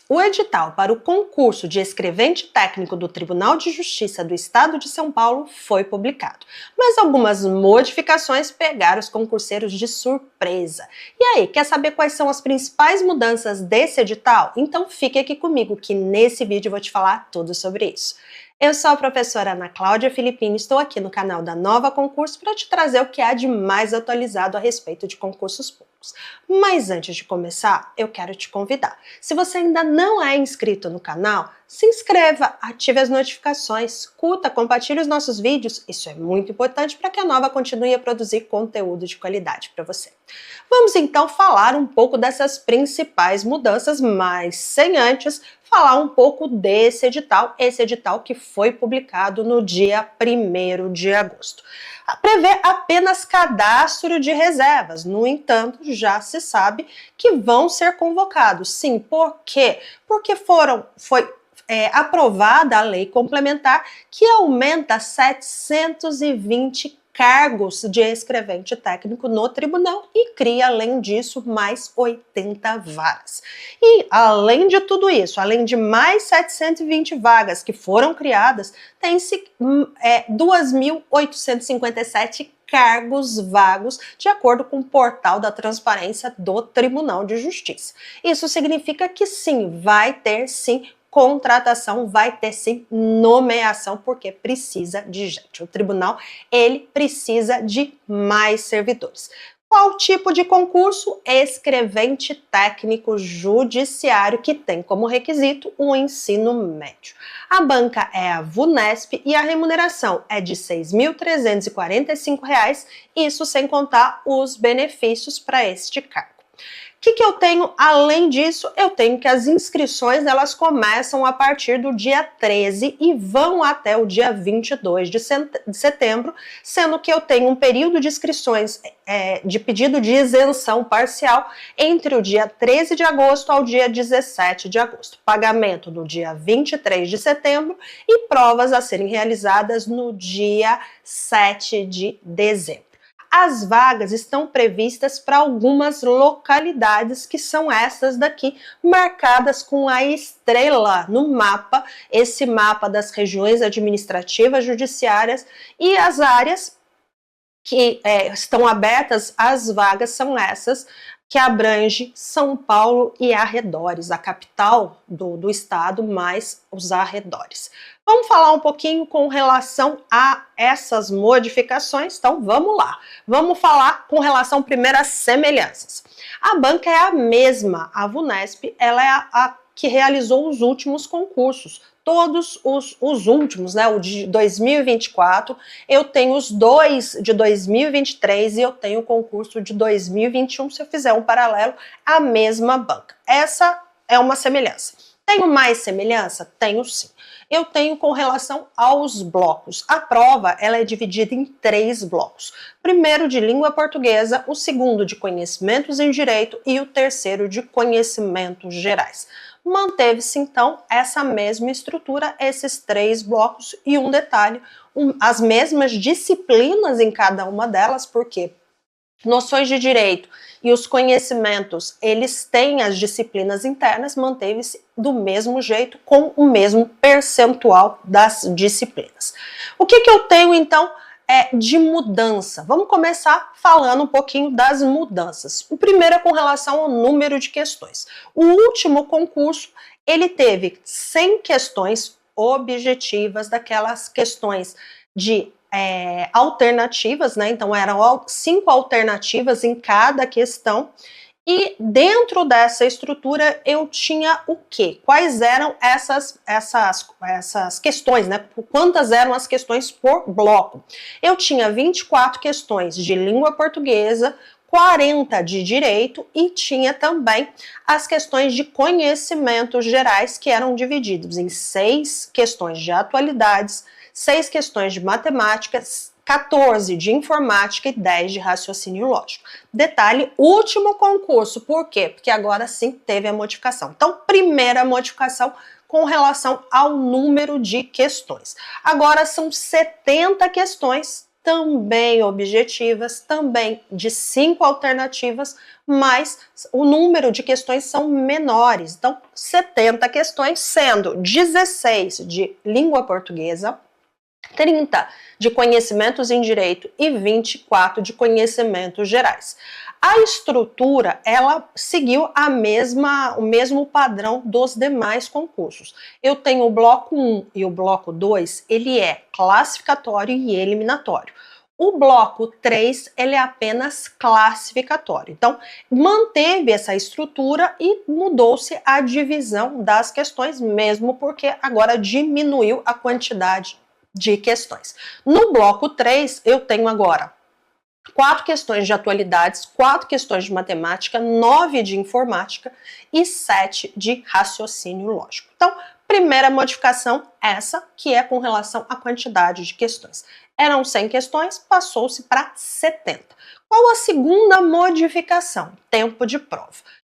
O edital para o concurso de escrevente técnico do Tribunal de Justiça do Estado de São Paulo foi publicado, mas algumas modificações pegaram os concurseiros de surpresa. E aí, quer saber quais são as principais mudanças desse edital? Então fique aqui comigo que nesse vídeo eu vou te falar tudo sobre isso. Eu sou a professora Ana Cláudia Filipino e estou aqui no canal da Nova Concurso para te trazer o que há de mais atualizado a respeito de concursos públicos. Mas antes de começar, eu quero te convidar. Se você ainda não é inscrito no canal, se inscreva, ative as notificações, curta, compartilhe os nossos vídeos. Isso é muito importante para que a Nova continue a produzir conteúdo de qualidade para você. Vamos então falar um pouco dessas principais mudanças, mas sem antes falar um pouco desse edital, esse edital que foi publicado no dia 1º de agosto. Prevê apenas cadastro de reservas, no entanto, já se sabe que vão ser convocados. Sim, por quê? Porque foi aprovada a lei complementar que aumenta 720 cargos de escrevente técnico no tribunal e cria, além disso, mais 80 vagas. E, além de tudo isso, além de mais 720 vagas que foram criadas, tem-se 2.857 cargos vagos, de acordo com o portal da transparência do Tribunal de Justiça. Isso significa que sim, vai ter sim contratação, vai ter sim nomeação, porque precisa de gente. O tribunal, ele precisa de mais servidores. Qual tipo de concurso? Escrevente técnico judiciário, que tem como requisito o ensino médio. A banca é a VUNESP e a remuneração é de R$ 6.345, isso sem contar os benefícios para este cargo. O que eu tenho além disso? Eu tenho que as inscrições elas começam a partir do dia 13 e vão até o dia 22 de setembro, sendo que eu tenho um período de inscrições de pedido de isenção parcial entre o dia 13 de agosto ao dia 17 de agosto. Pagamento no dia 23 de setembro e provas a serem realizadas no dia 7 de dezembro. As vagas estão previstas para algumas localidades que são essas daqui, marcadas com a estrela no mapa, esse mapa das regiões administrativas judiciárias, e as áreas que estão abertas, as vagas são essas, que abrange São Paulo e arredores, a capital do estado, mais os arredores. Vamos falar um pouquinho com relação a essas modificações, então vamos lá. Vamos falar com relação primeiro às semelhanças. A banca é a mesma, a VUNESP, ela é a que realizou os últimos concursos. Todos os últimos, né, o de 2024, eu tenho os dois de 2023 e eu tenho o concurso de 2021, se eu fizer um paralelo, a mesma banca. Essa é uma semelhança. Tenho mais semelhança? Tenho sim. Eu tenho com relação aos blocos. A prova ela é dividida em 3 blocos. Primeiro de língua portuguesa, o segundo de conhecimentos em direito e o terceiro de conhecimentos gerais. Manteve-se então essa mesma estrutura, esses 3 blocos e um detalhe, as mesmas disciplinas em cada uma delas, porque noções de direito e os conhecimentos, eles têm as disciplinas internas, manteve-se do mesmo jeito, com o mesmo percentual das disciplinas. O que eu tenho então de mudança? Vamos começar falando um pouquinho das mudanças. O primeiro é com relação ao número de questões. O último concurso, ele teve 100 questões objetivas, daquelas questões de alternativas, né? Então eram 5 alternativas em cada questão. E dentro dessa estrutura eu tinha o quê? Quais eram essas questões, né? Quantas eram as questões por bloco? Eu tinha 24 questões de língua portuguesa, 40 de direito e tinha também as questões de conhecimentos gerais, que eram divididos em 6 questões de atualidades, 6 questões de matemática, 14 de informática e 10 de raciocínio lógico. Detalhe, último concurso, por quê? Porque agora sim teve a modificação. Então, primeira modificação com relação ao número de questões. Agora são 70 questões também objetivas, também de 5 alternativas, mas o número de questões são menores. Então, 70 questões, sendo 16 de língua portuguesa, 30 de conhecimentos em direito e 24 de conhecimentos gerais. A estrutura, ela seguiu o mesmo padrão dos demais concursos. Eu tenho o bloco 1 e o bloco 2, ele é classificatório e eliminatório. O bloco 3, ele é apenas classificatório. Então, manteve essa estrutura e mudou-se a divisão das questões, mesmo porque agora diminuiu a quantidade de questões. No bloco 3, eu tenho agora 4 questões de atualidades, 4 questões de matemática, 9 de informática e 7 de raciocínio lógico. Então, primeira modificação, essa, que é com relação à quantidade de questões. Eram 100 questões, passou-se para 70. Qual a segunda modificação? Tempo de prova.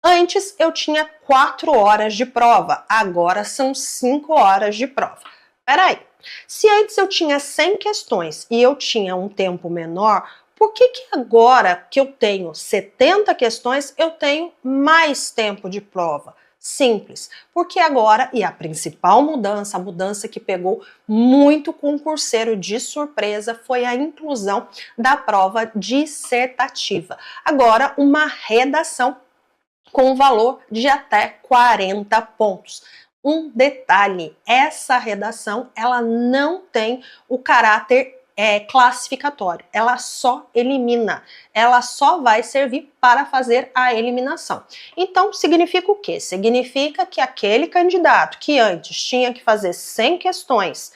Antes eu tinha 4 horas de prova, agora são 5 horas de prova. Peraí, se antes eu tinha 100 questões e eu tinha um tempo menor, por que agora que eu tenho 70 questões, eu tenho mais tempo de prova? Simples, porque agora, e a principal mudança, a mudança que pegou muito concurseiro de surpresa, foi a inclusão da prova dissertativa. Agora, uma redação com valor de até 40 pontos. Um detalhe, essa redação, ela não tem o caráter classificatório, ela só elimina, ela só vai servir para fazer a eliminação. Então, significa o quê? Significa que aquele candidato que antes tinha que fazer 100 questões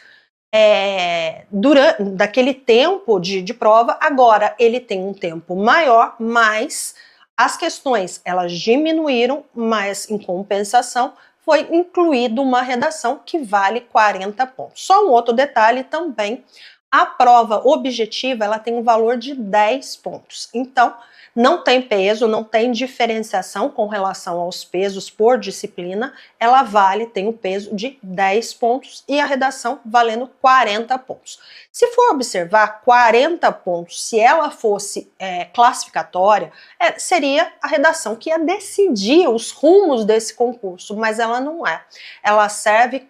durante daquele tempo de prova, agora ele tem um tempo maior, mas as questões elas diminuíram, mas em compensação foi incluído uma redação que vale 40 pontos. Só um outro detalhe também, a prova objetiva ela tem um valor de 10 pontos. Então, não tem peso, não tem diferenciação com relação aos pesos por disciplina, ela tem um peso de 10 pontos e a redação valendo 40 pontos. Se for observar, 40 pontos, se ela fosse classificatória, seria a redação que ia decidir os rumos desse concurso, mas ela não é. Ela serve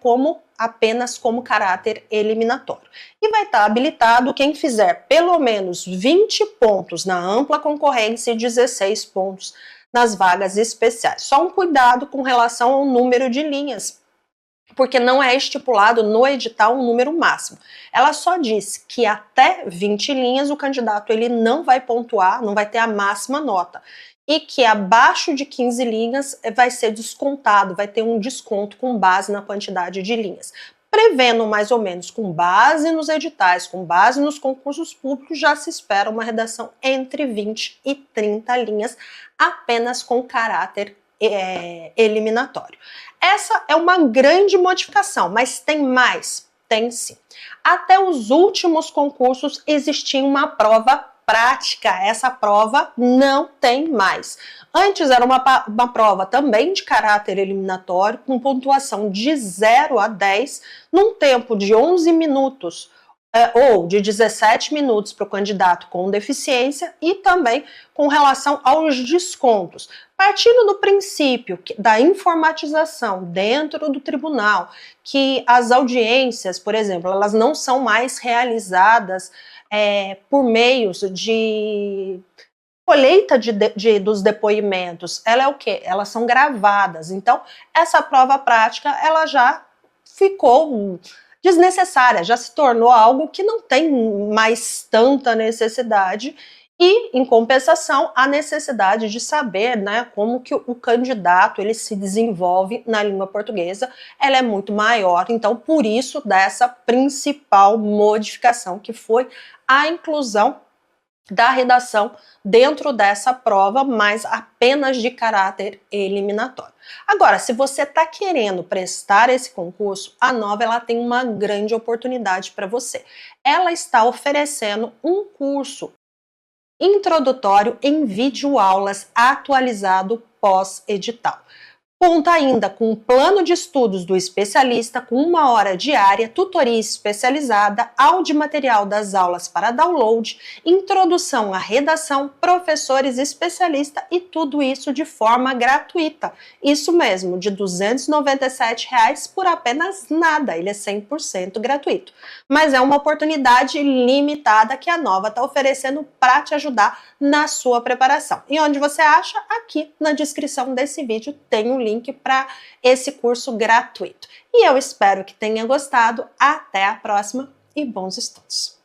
apenas como caráter eliminatório. E vai estar habilitado quem fizer pelo menos 20 pontos na ampla concorrência e 16 pontos nas vagas especiais. Só um cuidado com relação ao número de linhas, porque não é estipulado no edital um número máximo. Ela só diz que até 20 linhas o candidato ele não vai pontuar, não vai ter a máxima nota. E que abaixo de 15 linhas vai ser descontado, vai ter um desconto com base na quantidade de linhas. Prevendo mais ou menos com base nos editais, com base nos concursos públicos, já se espera uma redação entre 20 e 30 linhas, apenas com caráter eliminatório. Essa é uma grande modificação, mas tem mais? Tem sim. Até os últimos concursos existia uma prova prática, essa prova não tem mais. Antes era uma prova também de caráter eliminatório, com pontuação de 0 a 10, num tempo de 11 minutos ou de 17 minutos para o candidato com deficiência e também com relação aos descontos. Partindo do princípio da informatização dentro do tribunal, que as audiências, por exemplo, elas não são mais realizadas por meios de colheita dos depoimentos, ela é o quê? Elas são gravadas. Então, essa prova prática, ela já ficou desnecessária, já se tornou algo que não tem mais tanta necessidade e, em compensação, a necessidade de saber, né, como que o candidato ele se desenvolve na língua portuguesa, ela é muito maior. Então, por isso, dessa principal modificação, que foi a inclusão da redação dentro dessa prova, mas apenas de caráter eliminatório. Agora, se você está querendo prestar esse concurso, a Nova ela tem uma grande oportunidade para você. Ela está oferecendo um curso introdutório em videoaulas atualizado pós-edital. Conta ainda com um plano de estudos do especialista com 1 hora diária, tutoria especializada, áudio material das aulas para download, introdução à redação, professores especialistas e tudo isso de forma gratuita. Isso mesmo, de R$ 297 por apenas nada, ele é 100% gratuito. Mas é uma oportunidade limitada que a Nova está oferecendo para te ajudar na sua preparação. E onde você acha? Aqui na descrição desse vídeo tem um link para esse curso gratuito. E eu espero que tenha gostado. Até a próxima e bons estudos!